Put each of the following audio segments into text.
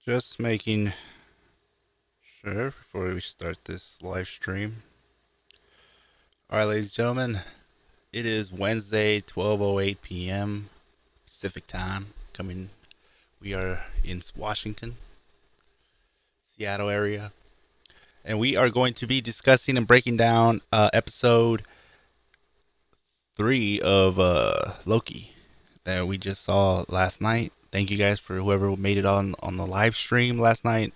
Just making sure before we start this live stream. All right, ladies and gentlemen, it is Wednesday, 12:08 p.m. Pacific time. We are in Washington, Seattle area, and we are going to be discussing and breaking down episode 3 of Loki that we just saw last night. Thank you guys for whoever made it on the live stream last night.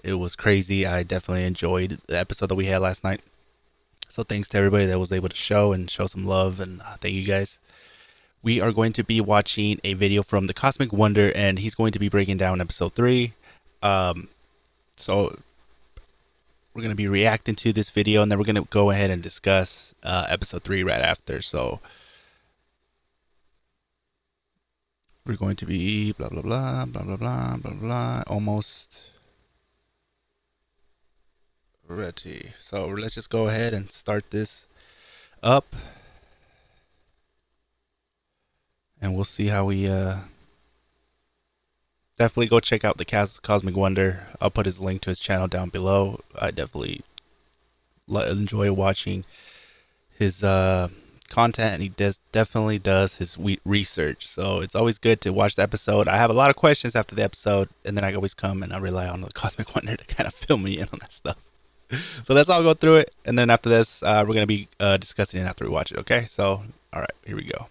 It was crazy. I definitely enjoyed the episode that we had last night. So thanks to everybody that was able to show some love, and thank you guys. We are going to be watching a video from the Cosmic Wonder, and he's going to be breaking down episode 3. Um, so we're going to be reacting to this video, and then we're going to go ahead and discuss episode 3 right after. So we're going to be blah blah blah blah blah blah blah blah almost ready. So let's just go ahead and start this up, and we'll see how we definitely go check out the Cosmic Wonder. I'll put his link to his channel down below. I definitely enjoy watching his content, and he definitely does his research. So it's always good to watch the episode. I have a lot of questions after the episode, and then I always come and I rely on the Cosmic Wonder to kind of fill me in on that stuff. So let's all go through it, and then after this, we're gonna be discussing it after we watch it. Okay? So all right, here we go.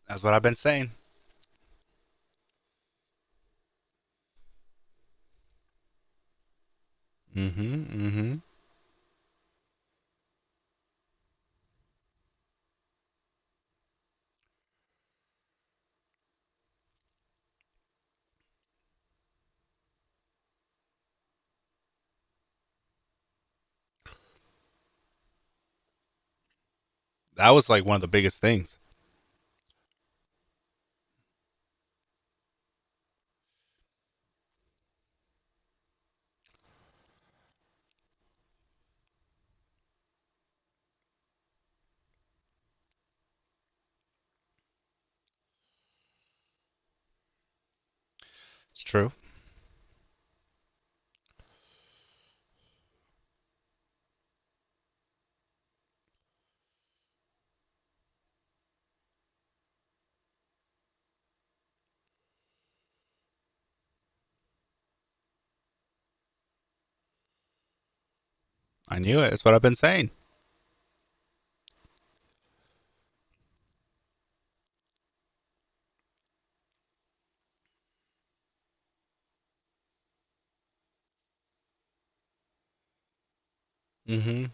That's what I've been saying. Mm-hmm. Mm-hmm. That was like one of the biggest things. It's true. I knew it. It's what I've been saying. Mm-hmm.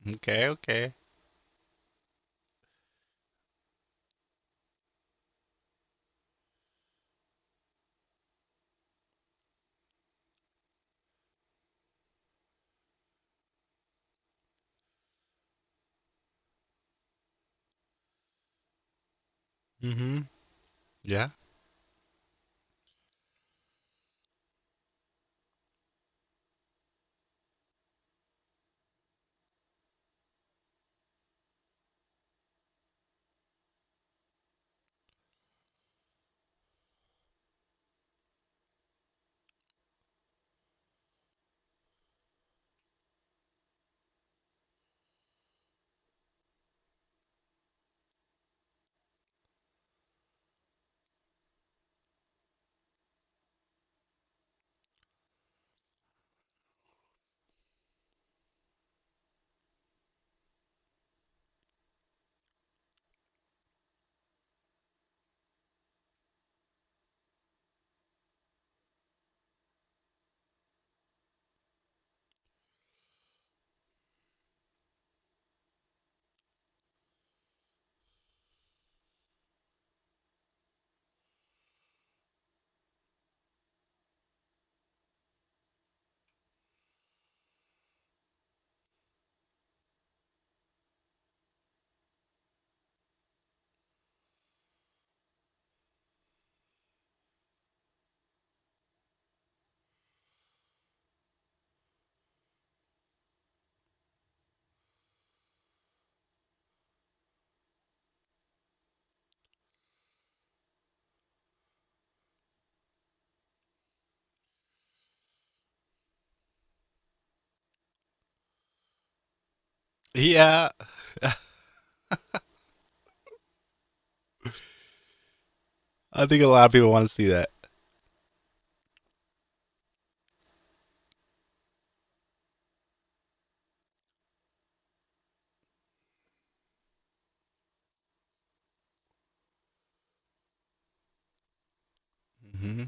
Okay. Okay. Mm-hmm. Yeah. Yeah. I think a lot of people want to see that. Hmm.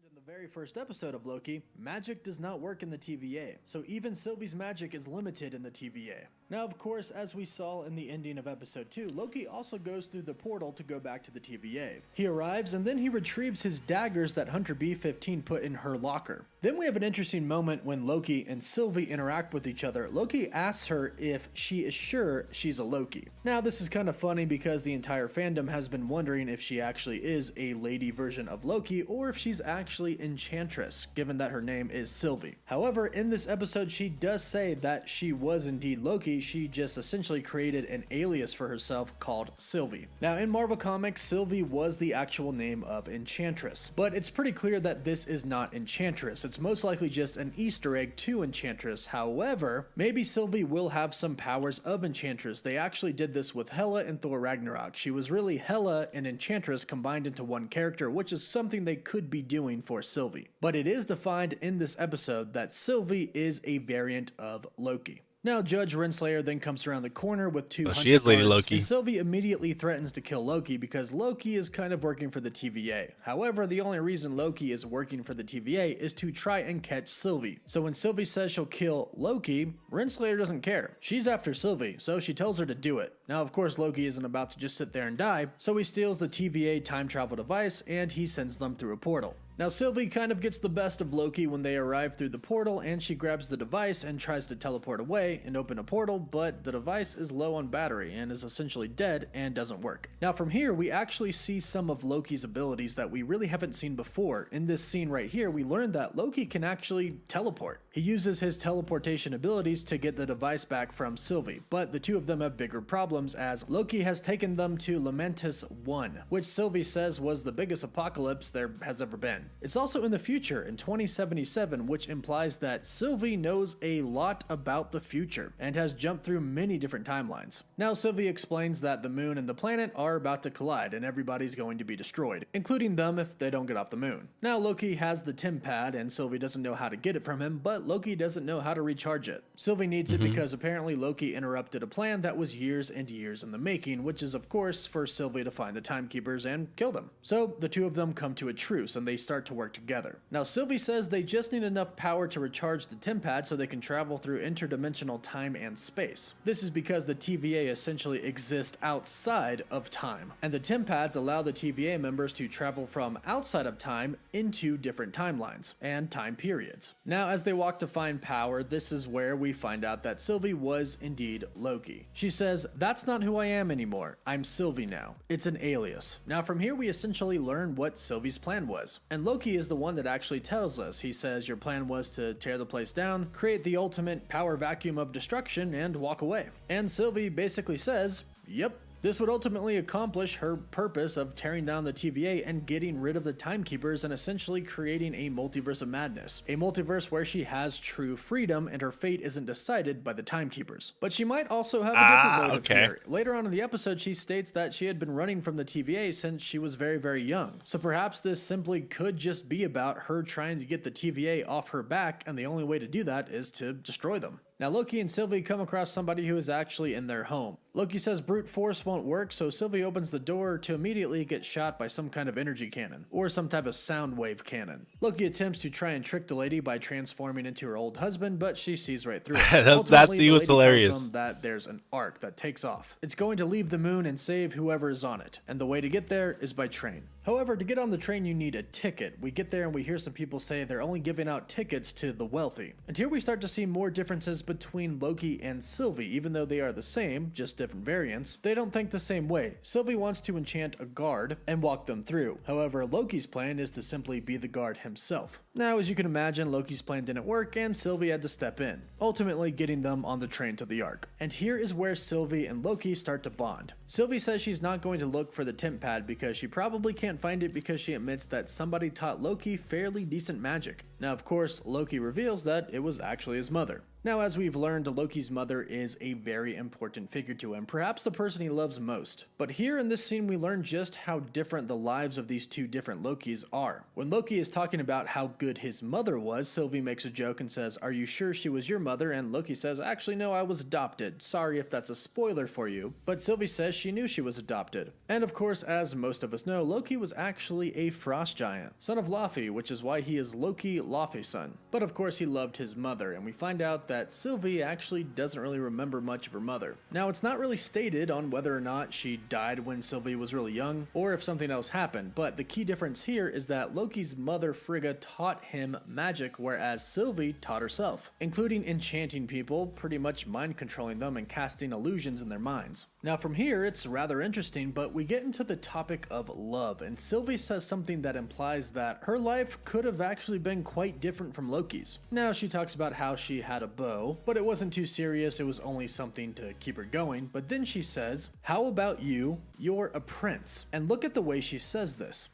In the very first episode of Loki, magic does not work in the TVA, so even Sylvie's magic is limited in the TVA. Now, of course, as we saw in the ending of episode 2, Loki also goes through the portal to go back to the TVA. He arrives and then he retrieves his daggers that Hunter B-15 put in her locker. Then we have an interesting moment when Loki and Sylvie interact with each other. Loki asks her if she is sure she's a Loki. Now, this is kind of funny because the entire fandom has been wondering if she actually is a lady version of Loki or if she's actually Enchantress, given that her name is Sylvie. However, in this episode, she does say that she was indeed Loki. She just essentially created an alias for herself called Sylvie. Now, in Marvel Comics, Sylvie was the actual name of Enchantress, but it's pretty clear that this is not Enchantress. It's most likely just an Easter egg to Enchantress. However, maybe Sylvie will have some powers of Enchantress. They actually did this with Hela in Thor Ragnarok. She was really Hela and Enchantress combined into one character, which is something they could be doing for Sylvie. But it is defined in this episode that Sylvie is a variant of Loki. Now, Judge Renslayer then comes around the corner with two Oh, hunter she is Lady guards, Loki. and Sylvie immediately threatens to kill Loki because Loki is kind of working for the TVA. However, the only reason Loki is working for the TVA is to try and catch Sylvie. So when Sylvie says she'll kill Loki, Renslayer doesn't care. She's after Sylvie, so she tells her to do it. Now, of course, Loki isn't about to just sit there and die, so he steals the TVA time travel device and he sends them through a portal. Now, Sylvie kind of gets the best of Loki when they arrive through the portal, and she grabs the device and tries to teleport away and open a portal, but the device is low on battery and is essentially dead and doesn't work. Now, from here, we actually see some of Loki's abilities that we really haven't seen before. In this scene right here, we learned that Loki can actually teleport. He uses his teleportation abilities to get the device back from Sylvie, but the two of them have bigger problems as Loki has taken them to Lamentis 1, which Sylvie says was the biggest apocalypse there has ever been. It's also in the future, in 2077, which implies that Sylvie knows a lot about the future and has jumped through many different timelines. Now, Sylvie explains that the moon and the planet are about to collide and everybody's going to be destroyed, including them if they don't get off the moon. Now, Loki has the Tim pad and Sylvie doesn't know how to get it from him, but Loki doesn't know how to recharge it. Sylvie needs it because apparently Loki interrupted a plan that was years and years in the making, which is of course for Sylvie to find the timekeepers and kill them. So the two of them come to a truce and they start to work together. Now, Sylvie says they just need enough power to recharge the Tim pad so they can travel through interdimensional time and space. This is because the TVA essentially exists outside of time, and the Tim pads allow the TVA members to travel from outside of time into different timelines and time periods. Now, as they walk to find power, this is where we find out that Sylvie was indeed Loki. She says, "That's not who I am anymore. I'm Sylvie now. It's an alias." Now, from here, we essentially learn what Sylvie's plan was. And Loki is the one that actually tells us. He says, your plan was to tear the place down, create the ultimate power vacuum of destruction, and walk away. And Sylvie basically says, yep, This would ultimately accomplish her purpose of tearing down the TVA and getting rid of the timekeepers and essentially creating a multiverse of madness. A multiverse where she has true freedom and her fate isn't decided by the timekeepers. But she might also have a different motive here. Later on in the episode, she states that she had been running from the TVA since she was very, very young. So perhaps this simply could just be about her trying to get the TVA off her back, and the only way to do that is to destroy them. Now, Loki and Sylvie come across somebody who is actually in their home. Loki says brute force won't work, so Sylvie opens the door to immediately get shot by some kind of energy cannon, or some type of sound wave cannon. Loki attempts to try and trick the lady by transforming into her old husband, but she sees right through it. That scene was hilarious. Tells them that there's an arc that takes off. It's going to leave the moon and save whoever is on it, and the way to get there is by train. However, to get on the train, you need a ticket. We get there and we hear some people say they're only giving out tickets to the wealthy. And here we start to see more differences between Loki and Sylvie. Even though they are the same, just different variants, they don't think the same way. Sylvie wants to enchant a guard and walk them through. However, Loki's plan is to simply be the guard himself. Now, as you can imagine, Loki's plan didn't work and Sylvie had to step in, ultimately getting them on the train to the Ark. And here is where Sylvie and Loki start to bond. Sylvie says she's not going to look for the temp pad because she probably can't find it because she admits that somebody taught Loki fairly decent magic. Now, of course, Loki reveals that it was actually his mother. Now, as we've learned, Loki's mother is a very important figure to him, perhaps the person he loves most. But here in this scene, we learn just how different the lives of these two different Lokis are. When Loki is talking about how good his mother was, Sylvie makes a joke and says, "Are you sure she was your mother?" And Loki says, "Actually, no, I was adopted. Sorry if that's a spoiler for you." But Sylvie says she knew she was adopted. And of course, as most of us know, Loki was actually a frost giant, son of Laufey, which is why he is Loki, Laufey's son. But of course, he loved his mother, and we find out that Sylvie actually doesn't really remember much of her mother. Now, it's not really stated on whether or not she died when Sylvie was really young, or if something else happened, but the key difference here is that Loki's mother Frigga taught him magic, whereas Sylvie taught herself, including enchanting people, pretty much mind controlling them and casting illusions in their minds. Now, from here, it's rather interesting, but we get into the topic of love, and Sylvie says something that implies that her life could have actually been quite different from Loki's. Now, she talks about how she had a beau, but it wasn't too serious, it was only something to keep her going. But then she says, "How about you? You're a prince." And look at the way she says this.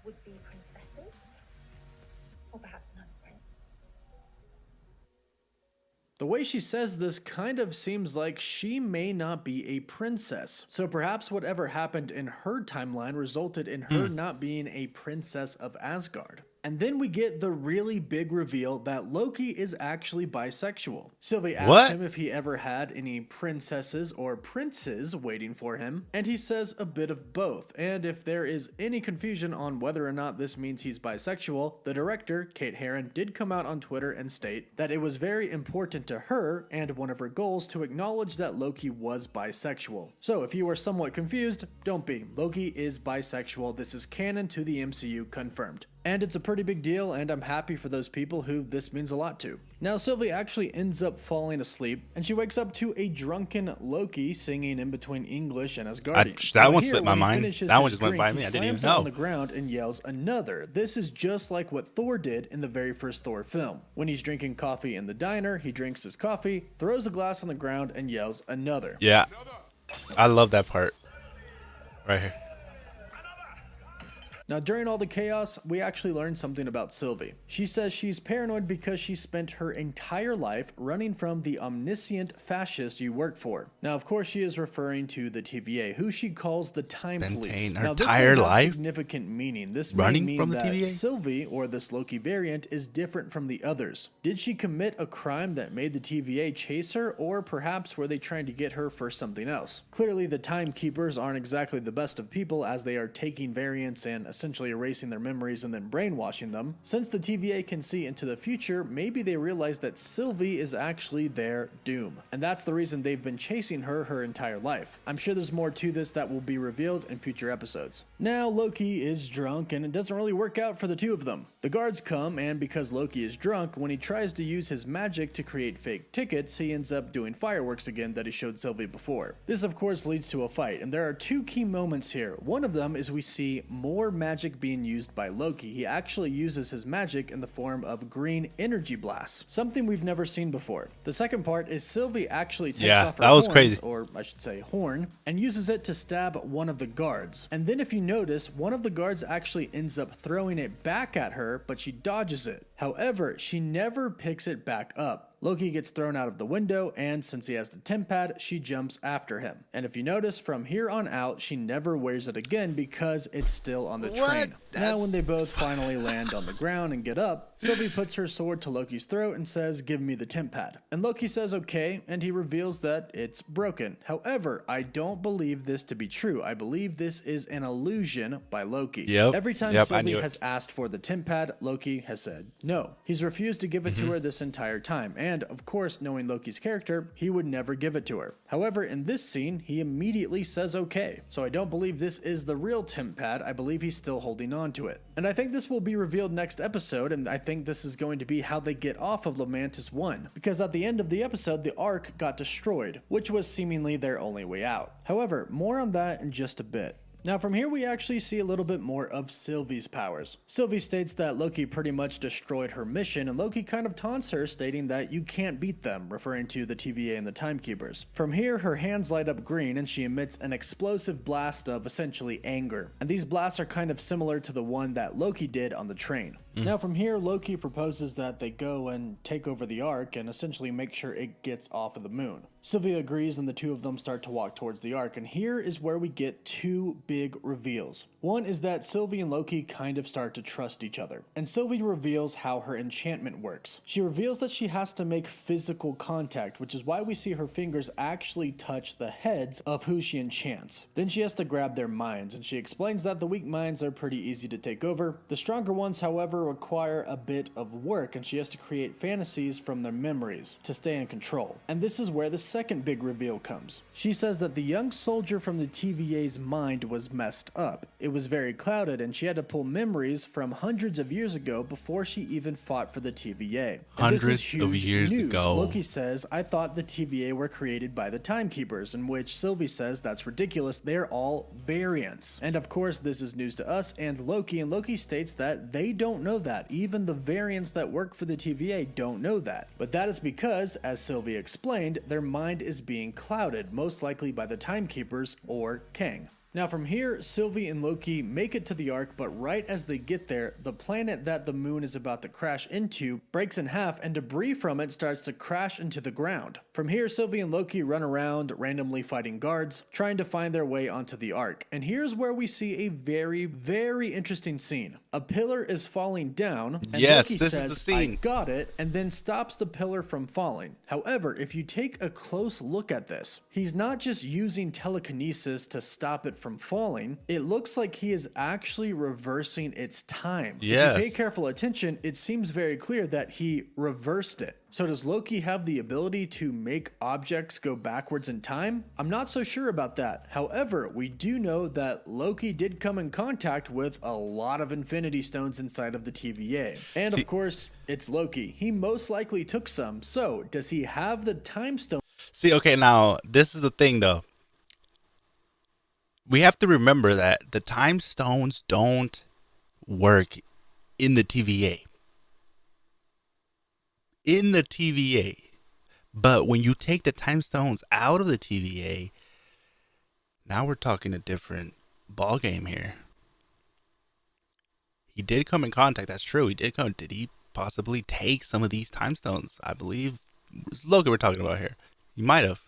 Would be princesses, or perhaps not a prince. The way she says this kind of seems like she may not be a princess. So perhaps whatever happened in her timeline resulted in her not being a princess of Asgard. And then we get the really big reveal that Loki is actually bisexual. Sylvie asks him if he ever had any princesses or princes waiting for him, and he says a bit of both. And if there is any confusion on whether or not this means he's bisexual, the director, Kate Herron, did come out on Twitter and state that it was very important to her and one of her goals to acknowledge that Loki was bisexual. So if you are somewhat confused, don't be. Loki is bisexual. This is canon to the MCU, confirmed. And it's a pretty big deal, and I'm happy for those people who this means a lot to. Now, Sylvie actually ends up falling asleep, and she wakes up to a drunken Loki singing in between English and Asgardian. That one slipped my mind. That one just went by me. I didn't even know. On the ground and yells another. This is just like what Thor did in the very first Thor film. When he's drinking coffee in the diner, he drinks his coffee, throws a glass on the ground, and yells another. Yeah, I love that part right here. Now, during all the chaos, we actually learned something about Sylvie. She says she's paranoid because she spent her entire life running from the omniscient fascist you work for. Now, of course, she is referring to the TVA, who she calls the Time Police. Her now, this entire may have life significant meaning. This running may mean from the that TVA? Sylvie, or this Loki variant, is different from the others. Did she commit a crime that made the TVA chase her, or perhaps were they trying to get her for something else? Clearly, the Timekeepers aren't exactly the best of people, as they are taking variants and essentially erasing their memories and then brainwashing them. Since the TVA can see into the future, maybe they realize that Sylvie is actually their doom. And that's the reason they've been chasing her entire life. I'm sure there's more to this that will be revealed in future episodes. Now, Loki is drunk, and it doesn't really work out for the two of them. The guards come, and because Loki is drunk, when he tries to use his magic to create fake tickets, he ends up doing fireworks again that he showed Sylvie before. This, of course, leads to a fight, and there are two key moments here. One of them is we see more magic being used by Loki. He actually uses his magic in the form of green energy blasts, something we've never seen before. The second part is Sylvie actually takes off her that was horns, crazy. or I should say horn, and uses it to stab one of the guards. And then if you notice, one of the guards actually ends up throwing it back at her, but she dodges it. However, she never picks it back up. Loki gets thrown out of the window, and since he has the temp pad, she jumps after him. And if you notice, from here on out, she never wears it again because it's still on the train. Now when they both finally land on the ground and get up, Sylvie puts her sword to Loki's throat and says, "Give me the temp pad." And Loki says okay, and he reveals that it's broken. However, I don't believe this to be true. I believe this is an illusion by Loki. Every time Sylvie has asked for the temp pad, Loki has said no. He's refused to give it to her this entire time. And of course, knowing Loki's character, he would never give it to her. However, in this scene, he immediately says okay. So I don't believe this is the real temp pad. I believe he's still holding on to it. And I think this will be revealed next episode, and I think this is going to be how they get off of Lamentis 1. Because at the end of the episode, the Ark got destroyed, which was seemingly their only way out. However, more on that in just a bit. Now from here we actually see a little bit more of Sylvie's powers. Sylvie states that Loki pretty much destroyed her mission, and Loki kind of taunts her, stating that you can't beat them, referring to the TVA and the Timekeepers. From here her hands light up green and she emits an explosive blast of essentially anger. And these blasts are kind of similar to the one that Loki did on the train. Now from here Loki proposes that they go and take over the Ark and essentially make sure it gets off of the moon. Sylvie agrees and the two of them start to walk towards the Ark, and here is where we get two big reveals. One is that Sylvie and Loki kind of start to trust each other, and Sylvie reveals how her enchantment works. She reveals that she has to make physical contact, which is why we see her fingers actually touch the heads of who she enchants. Then she has to grab their minds, and she explains that the weak minds are pretty easy to take over. The stronger ones, however, require a bit of work, and she has to create fantasies from their memories to stay in control. And this is where the second big reveal comes. She says that the young soldier from the TVA's mind was messed up. It was very clouded, and she had to pull memories from hundreds of years ago before she even fought for the TVA. Hundreds of years ago. Loki says, "I thought the TVA were created by the Timekeepers," in which Sylvie says that's ridiculous, they're all variants. And of course this is news to us and Loki states that they don't know that. Even the variants that work for the TVA don't know that. But that is because, as Sylvie explained, their mind is being clouded, most likely by the Timekeepers or Kang. Now from here, Sylvie and Loki make it to the Ark, but right as they get there, the planet that the moon is about to crash into breaks in half and debris from it starts to crash into the ground. From here, Sylvie and Loki run around, randomly fighting guards, trying to find their way onto the Ark. And here's where we see a very, very interesting scene. A pillar is falling down, and Loki says, is the scene. "I got it," and then stops the pillar from falling. However, if you take a close look at this, he's not just using telekinesis to stop it from falling. It looks like he is actually reversing its time. Yes. If you pay careful attention, it seems very clear that he reversed it. So does Loki have the ability to make objects go backwards in time? I'm not so sure about that. However, we do know that Loki did come in contact with a lot of Infinity Stones inside of the TVA. And of course, it's Loki. He most likely took some. So does he have the time stone? See, okay, now this is the thing though. We have to remember that the time stones don't work in the TVA. In the TVA. But when you take the time stones out of the TVA, now we're talking a different ball game here. He did come in contact, that's true. He did come. Did he possibly take some of these time stones? I believe it's Loki we're talking about here. He might have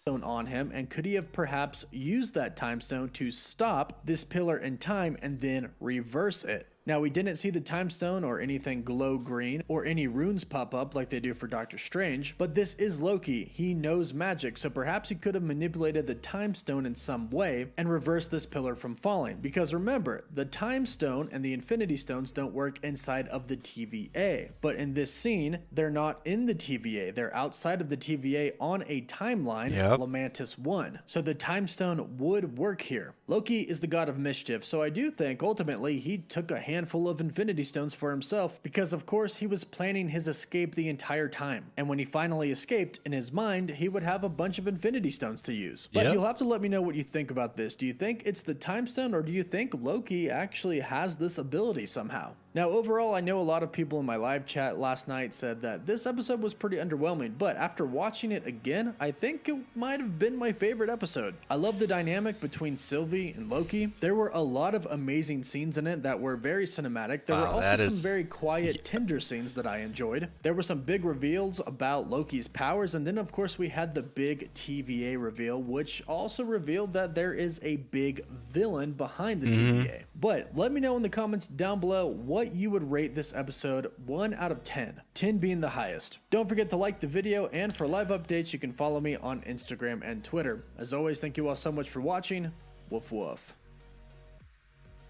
on him, and could he have perhaps used that time stone to stop this pillar in time and then reverse it? Now, we didn't see the time stone or anything glow green or any runes pop up like they do for Doctor Strange, but this is Loki. He knows magic, so perhaps he could have manipulated the time stone in some way and reversed this pillar from falling. Because remember, the time stone and the Infinity Stones don't work inside of the TVA. But in this scene, they're not in the TVA. They're outside of the TVA on a timeline, Lamentis 1. So the time stone would work here. Loki is the god of mischief, so I do think ultimately he took a hint handful of Infinity Stones for himself because, of course, he was planning his escape the entire time. And when he finally escaped, in his mind, he would have a bunch of Infinity Stones to use. But you'll have to let me know what you think about this. Do you think it's the Time Stone, or do you think Loki actually has this ability somehow? Now, overall, I know a lot of people in my live chat last night said that this episode was pretty underwhelming, but after watching it again, I think it might have been my favorite episode. I love the dynamic between Sylvie and Loki. There were a lot of amazing scenes in it that were very cinematic. There were also some very quiet, tender scenes that I enjoyed. There were some big reveals about Loki's powers, and then of course we had the big TVA reveal, which also revealed that there is a big villain behind the TVA. But let me know in the comments down below what you would rate this episode 1 out of 10, 10 being the highest. Don't forget to like the video, and for live updates you can follow me on Instagram and Twitter. As always, thank you all so much for watching. Woof woof.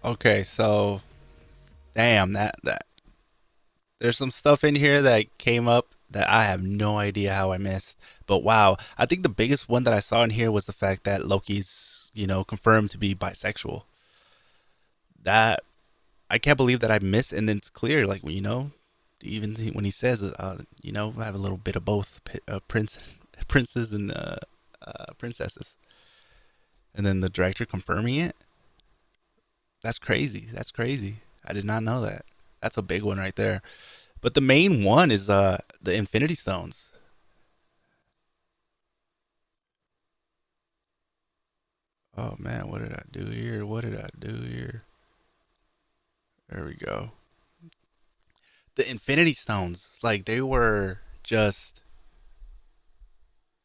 Okay, so damn, that there's some stuff in here that came up that I have no idea how I missed. But wow, I think the biggest one that I saw in here was the fact that Loki's, confirmed to be bisexual. That I can't believe that I missed, and then it's clear, like, even when he says, I have a little bit of both, princes and princesses, and then the director confirming it. That's crazy. That's crazy. I did not know that. That's a big one right there. But the main one is the Infinity Stones. Oh man, what did I do here? There we go. The Infinity Stones, like, they were just...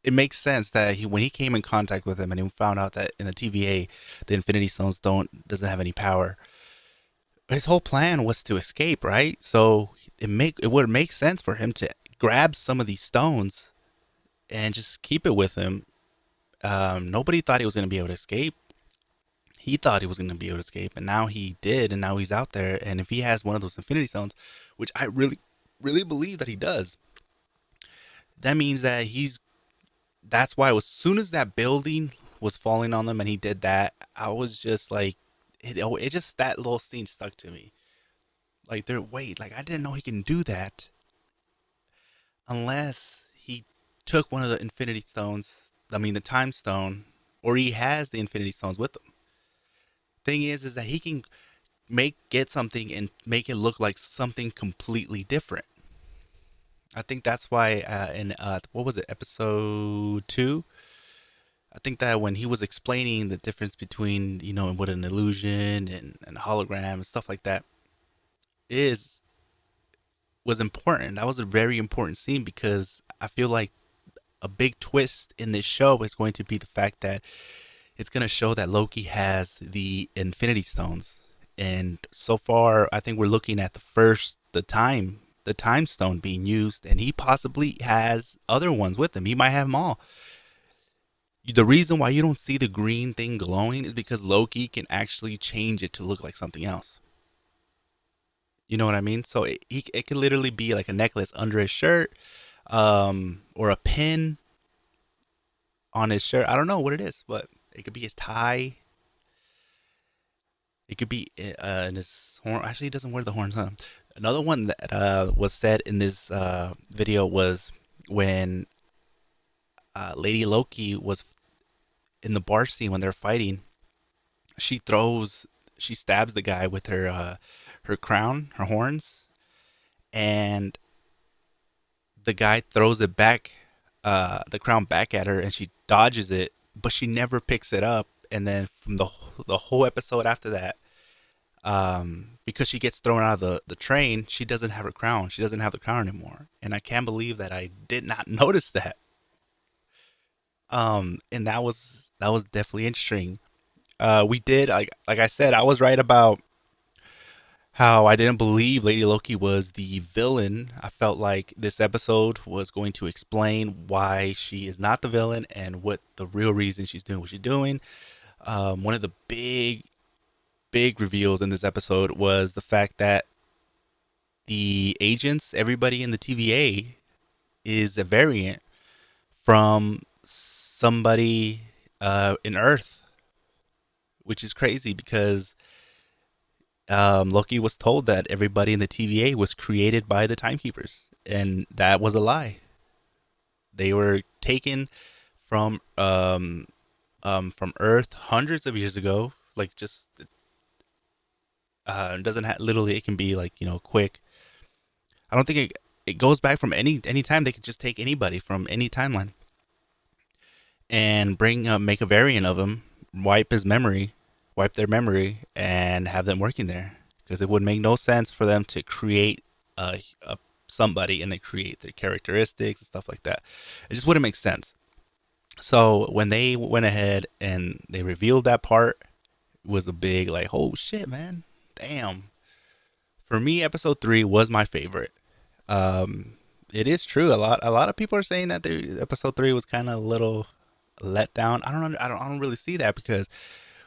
It makes sense that when he came in contact with him and he found out that in the TVA, the Infinity Stones doesn't have any power. His whole plan was to escape, right? So it would make sense for him to grab some of these stones and just keep it with him. Nobody thought he was going to be able to escape. He thought he was going to be able to escape, and now he did, and now he's out there. And if he has one of those Infinity Stones, which I really, really believe that he does, that means that that's why as soon as that building was falling on them and he did that, I was just like, it just, that little scene stuck to me. Like, I didn't know he can do that unless he took one of the Infinity Stones, the Time Stone, or he has the Infinity Stones with him. Thing is that he can get something and make it look like something completely different. I think that's why in what was it, episode 2? I think that when he was explaining the difference between, what an illusion and a hologram and stuff like that was important. That was a very important scene, because I feel like a big twist in this show is going to be the fact that it's going to show that Loki has the Infinity Stones. And so far, I think we're looking at the time stone being used, and he possibly has other ones with him. He might have them all. The reason why you don't see the green thing glowing is because Loki can actually change it to look like something else. You know what I mean? So it could literally be like a necklace under his shirt, or a pin on his shirt. I don't know what it is, but it could be his tie. It could be in his horn. Actually, he doesn't wear the horns, huh? Another one that was said in this video was when Lady Loki was in the bar scene when they're fighting. She stabs the guy with her crown, her horns, and the guy throws it back, the crown back at her, and she dodges it, but she never picks it up. And then from the whole episode after that, because she gets thrown out of the train, she doesn't have her crown. She doesn't have the crown anymore. And I can't believe that I did not notice that. And that was definitely interesting. We did, like I said, I was right about how I didn't believe Lady Loki was the villain. I felt like this episode was going to explain why she is not the villain and what the real reason she's doing what she's doing. One of the big reveals in this episode was the fact that the agents, everybody in the TVA, is a variant from somebody in Earth, which is crazy because Loki was told that everybody in the TVA was created by the timekeepers, and that was a lie. They were taken from from Earth hundreds of years ago. Like just doesn't have literally. It can be like quick. I don't think it goes back from any time. They could just take anybody from any timeline and make a variant of him, wipe their memory, and have them working there. Because it would make no sense for them to create a somebody and then create their characteristics and stuff like that. It just wouldn't make sense. So when they went ahead and they revealed that part, it was a big like, oh shit, man, damn. For me, episode 3 was my favorite. It is true. A lot of people are saying that episode 3 was kind of a little let down. I don't really see that because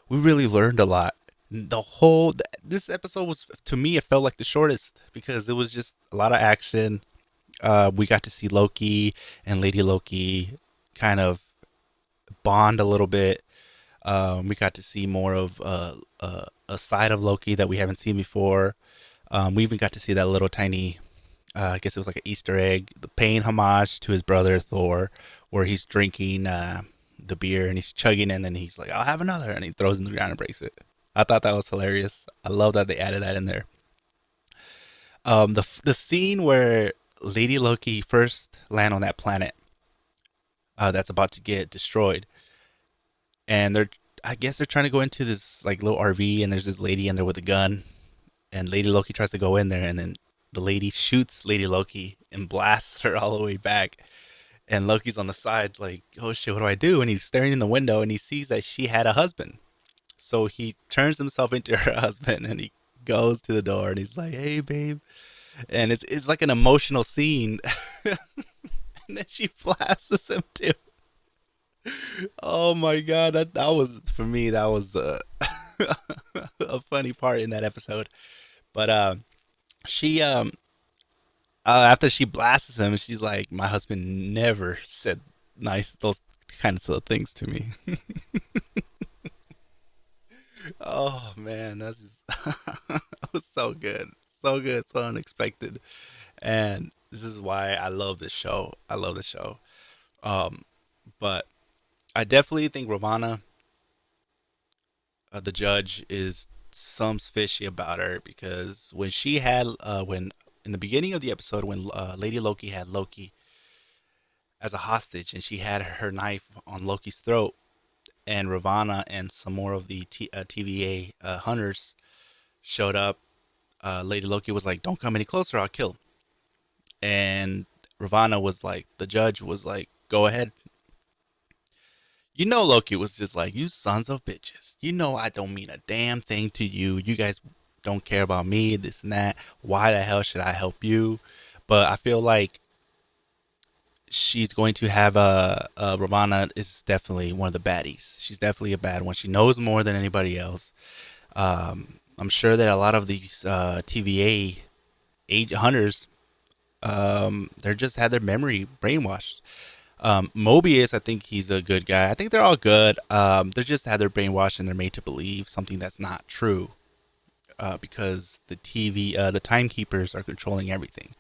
we really learned a lot. This episode was, to me, it felt like the shortest because it was just a lot of action. We got to see Loki and Lady Loki kind of bond a little bit. We got to see more of a side of Loki that we haven't seen before. We even got to see that little tiny, I guess it was like an Easter egg, the paying homage to his brother Thor, where he's drinking the beer and he's chugging it, and then he's like, "I'll have another," and he throws it in the ground and breaks it. I thought that was hilarious. I love that they added that in there. The scene where Lady Loki first land on that planet that's about to get destroyed, and I guess they're trying to go into this like little RV, and there's this lady in there with a gun, and Lady Loki tries to go in there, and then the lady shoots Lady Loki and blasts her all the way back. And Loki's on the side, like, oh shit, what do I do? And he's staring in the window and he sees that she had a husband. So he turns himself into her husband and he goes to the door and he's like, hey, babe. And it's like an emotional scene. And then she blasts him too. Oh my God. That was, for me, that was the a funny part in that episode. But she after she blasts him, she's like, my husband never said those kinds of things to me. Oh man, that's just that was so good, so unexpected, and this is why I love this show. I love the show, um, but I definitely think Ravana, the judge, is some fishy about her because when in the beginning of the episode when Lady Loki had Loki as a hostage and she had her knife on Loki's throat, and Ravana and some more of the TVA hunters showed up. Lady Loki was like, "Don't come any closer, I'll kill." And Ravana was like, the judge was like, "Go ahead." Loki was just like, "You sons of bitches. I don't mean a damn thing to you. You guys don't care about me, this and that. Why the hell should I help you?" But I feel like she's going to have Ravana is definitely one of the baddies. She's definitely a bad one. She knows more than anybody else. I'm sure that a lot of these TVA hunters, they're just had their memory brainwashed. Mobius, I think he's a good guy. I think they're all good. They just had their brainwashed and they're made to believe something that's not true. Because the timekeepers are controlling everything.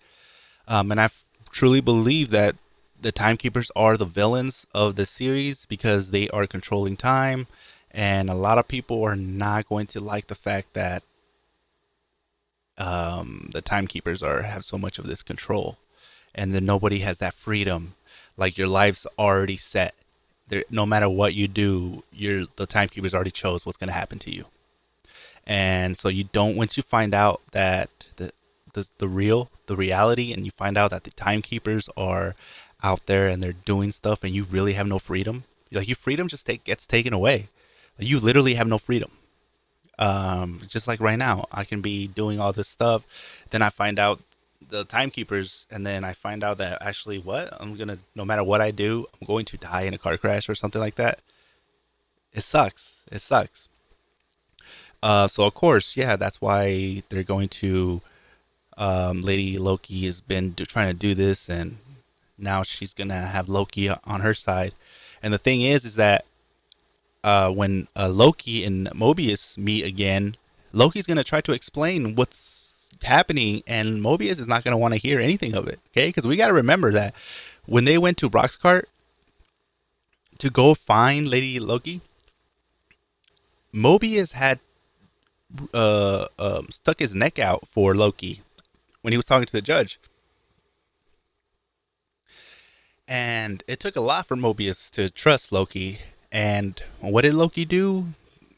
And I truly believe that the timekeepers are the villains of the series because they are controlling time, and a lot of people are not going to like the fact that the timekeepers have so much of this control, and then nobody has that freedom. Like your life's already set. No matter what you do, the timekeepers already chose what's going to happen to you. And so you don't, once you find out that the reality, and you find out that the timekeepers are out there and they're doing stuff, and you really have no freedom. Like your freedom just gets taken away. Like, you literally have no freedom. Just like right now, I can be doing all this stuff, then I find out the timekeepers, and then I find out that actually no matter what I do, I'm going to die in a car crash or something like that. It sucks. It sucks. So of course, yeah, that's why they're going to. Lady Loki has been trying to do this, and now she's gonna have Loki on her side. And the thing is that when Loki and Mobius meet again, Loki's going to try to explain what's happening, and Mobius is not going to want to hear anything of it. Okay, because we got to remember that when they went to Roxcart to go find Lady Loki, Mobius had stuck his neck out for Loki when he was talking to the judge. And it took a lot for Mobius to trust Loki. And what did Loki do?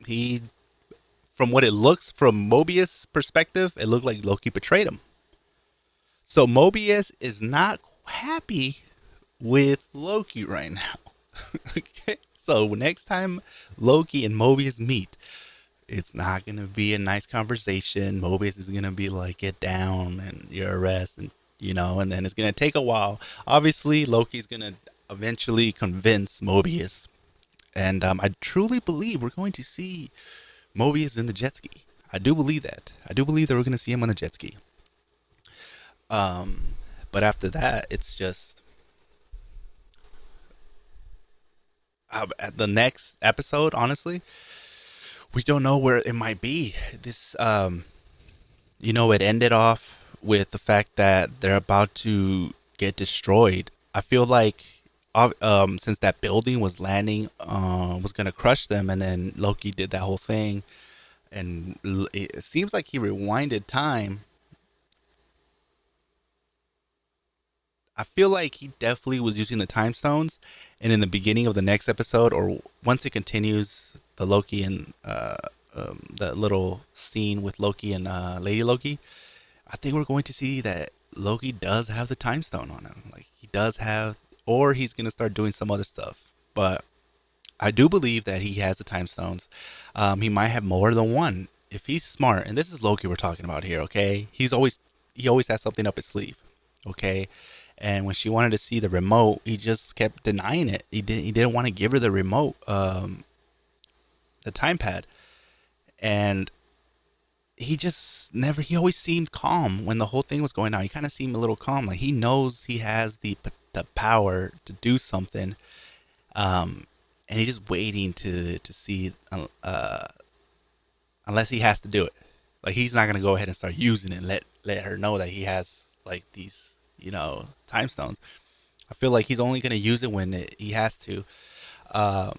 He, from what it looks from Mobius' perspective, it looked like Loki betrayed him. So Mobius is not happy with Loki right now. Okay? So next time Loki and Mobius meet, it's not going to be a nice conversation. Mobius is going to be like, get down and you're arrested, and then it's going to take a while. Obviously, Loki's going to eventually convince Mobius. And I truly believe we're going to see Mobius in the jet ski. I do believe that. I do believe that we're going to see him on the jet ski. But after that, it's just... at the next episode, honestly, we don't know where it might be. This, it ended off with the fact that they're about to get destroyed. I feel like, since that building was landing, was gonna crush them, and then Loki did that whole thing, and it seems like he rewinded time. I feel like he definitely was using the time stones, and in the beginning of the next episode, or once it continues, the Loki and that little scene with Loki and Lady Loki, I think we're going to see that Loki does have the time stone on him. Like, he does have, or he's going to start doing some other stuff. But I do believe that he has the time stones. He might have more than one if he's smart. And this is Loki we're talking about here, okay? He always has something up his sleeve, okay? And when she wanted to see the remote, he just kept denying it. He didn't want to give her the remote, the time pad. And he always seemed calm when the whole thing was going on. He kind of seemed a little calm. Like, he knows he has the power to do something. And he's just waiting to see, unless he has to do it. Like, he's not going to go ahead and start using it and let her know that he has, like, these, time stones. I feel like he's only going to use it when he has to. And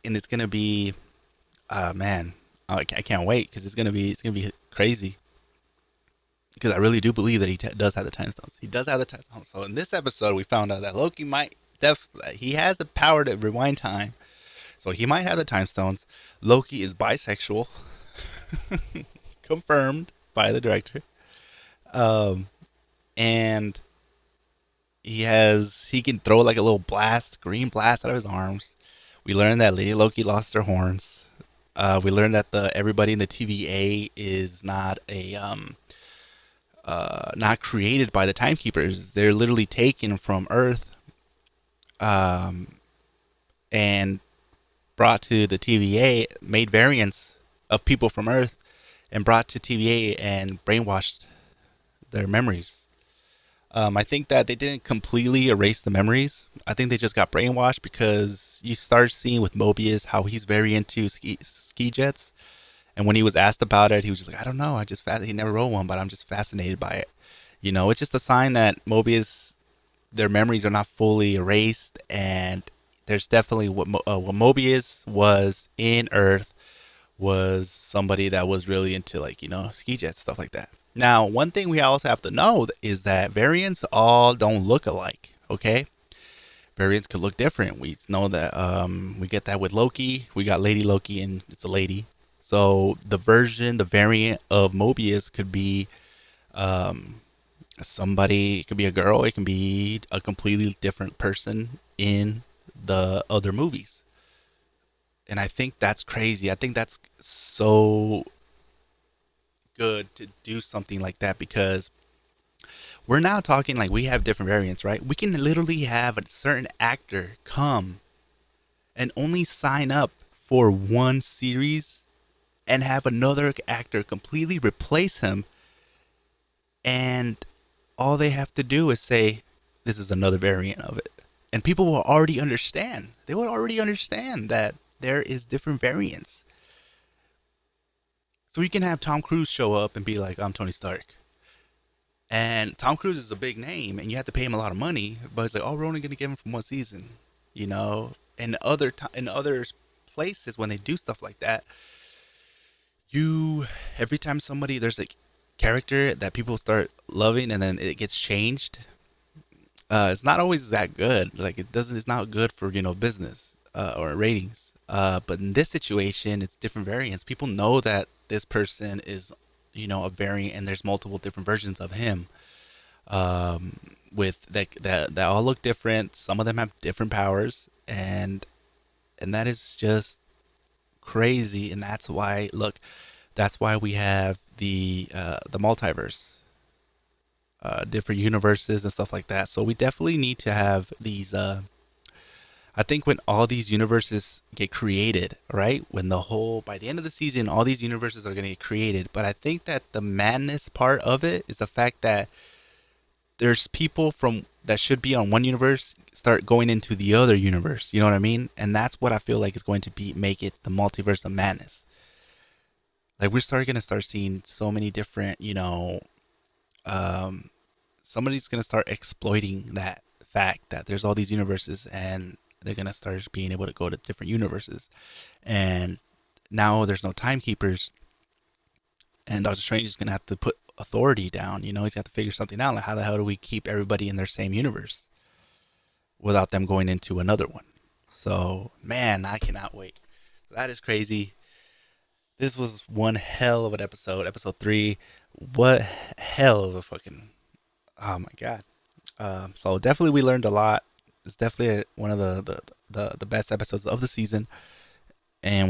it's going to be, man, I can't wait, because it's going to be crazy. Because I really do believe that he does have the time stones. He does have the time stones. So in this episode, we found out that Loki he has the power to rewind time. So he might have the time stones. Loki is bisexual. Confirmed by the director. And he can throw like a little green blast out of his arms. We learned that Lady Loki lost her horns. We learned that everybody in the TVA is not not created by the timekeepers. They're literally taken from Earth, and brought to the TVA, made variants of people from Earth, and brought to TVA and brainwashed their memories. I think that they didn't completely erase the memories. I think they just got brainwashed, because you start seeing with Mobius how he's very into ski jets. And when he was asked about it, he was just like, I don't know. He never rode one, but I'm just fascinated by it. It's just a sign that Mobius, their memories are not fully erased. And there's definitely what Mobius was in Earth was somebody that was really into, like, ski jets, stuff like that. Now, one thing we also have to know is that variants all don't look alike, okay? Variants could look different. We know that we get that with Loki. We got Lady Loki, and it's a lady. So the variant of Mobius could be somebody, it could be a girl, it can be a completely different person in the other movies. And I think that's crazy. I think that's so good to do something like that, because we're now talking like we have different variants, right? We can literally have a certain actor come and only sign up for one series and have another actor completely replace him, and all they have to do is say this is another variant of it, and people will already understand. They will already understand that there is different variants. So you can have Tom Cruise show up and be like, I'm Tony Stark. And Tom Cruise is a big name, and you have to pay him a lot of money. But it's like, oh, we're only going to give him from one season, you know. And in other places, when they do stuff like that, every time there's a character that people start loving, and then it gets changed. It's not always that good. Like it's not good for business or ratings. But in this situation, it's different variants. People know that this person is a variant, and there's multiple different versions of him. With that all look different. Some of them have different powers, and that is just crazy. And that's why we have the multiverse, different universes and stuff like that. So we definitely need to have these. I think when all these universes get created, right? By the end of the season, all these universes are going to get created. But I think that the madness part of it is the fact that there's people that should be on one universe start going into the other universe. You know what I mean? And that's what I feel like is going to make it the multiverse of madness. Like we're going to start seeing so many different, somebody's going to start exploiting that fact that there's all these universes, and they're going to start being able to go to different universes. And now there's no timekeepers, and Doctor Strange is going to have to put authority down. He's got to figure something out. Like, how the hell do we keep everybody in their same universe without them going into another one? So, man, I cannot wait. That is crazy. This was one hell of an episode. Episode 3. What hell of a fucking... Oh, my God. So, definitely we learned a lot. It's definitely one of the best episodes of the season. And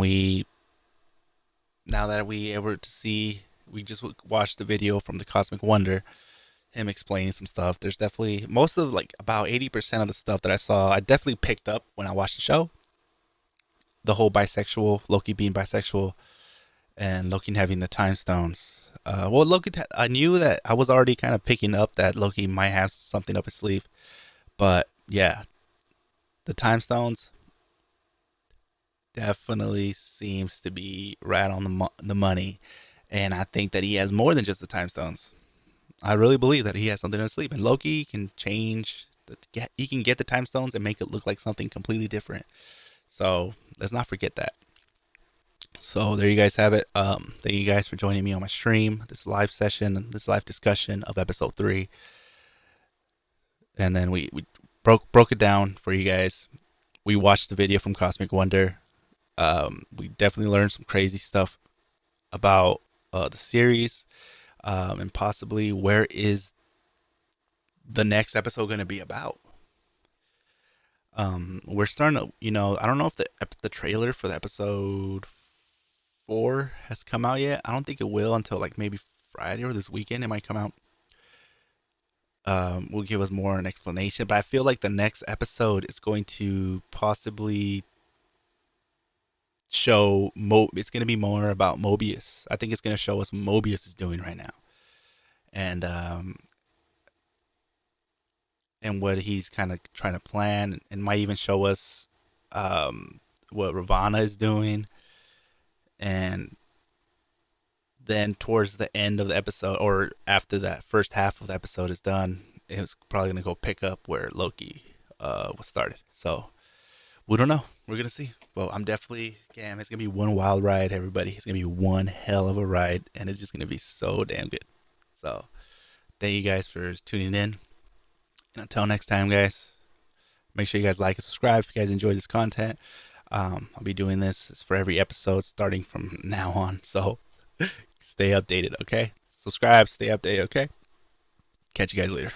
now that we able to see... We just watched the video from the Cosmic Wonder, him explaining some stuff. There's definitely most of about 80% of the stuff that I saw, I definitely picked up when I watched the show. The whole bisexual, Loki being bisexual, and Loki having the time stones. Loki, I knew that I was already kind of picking up that Loki might have something up his sleeve, but yeah, the time stones definitely seems to be right on the money. And I think that he has more than just the time stones. I really believe that he has something in his sleeve. And Loki can he can get the time stones and make it look like something completely different. So let's not forget that. So there you guys have it. Thank you guys for joining me on my stream, this live session, this live discussion of episode 3. And then we broke it down for you guys. We watched the video from Cosmic Wonder. We definitely learned some crazy stuff about the series, and possibly where is the next episode going to be about. We're starting to, I don't know if the trailer for the episode 4 has come out yet. I don't think it will until maybe Friday or this weekend. It might come out. Will give us more an explanation, but I feel like the next episode is going to possibly show it's going to be more about Mobius. I think it's going to show us what Mobius is doing right now, and what he's kind of trying to plan, and might even show us what Ravana is doing. And then towards the end of the episode, or after that first half of the episode is done, it's probably going to go pick up where Loki was started. So we don't know. We're going to see. Well, I'm definitely, it's going to be one wild ride, everybody. It's going to be one hell of a ride, and it's just going to be so damn good. So thank you guys for tuning in. And until next time, guys, make sure you guys like and subscribe if you guys enjoy this content. I'll be doing this for every episode starting from now on. So stay updated, okay? Subscribe, stay updated, okay? Catch you guys later.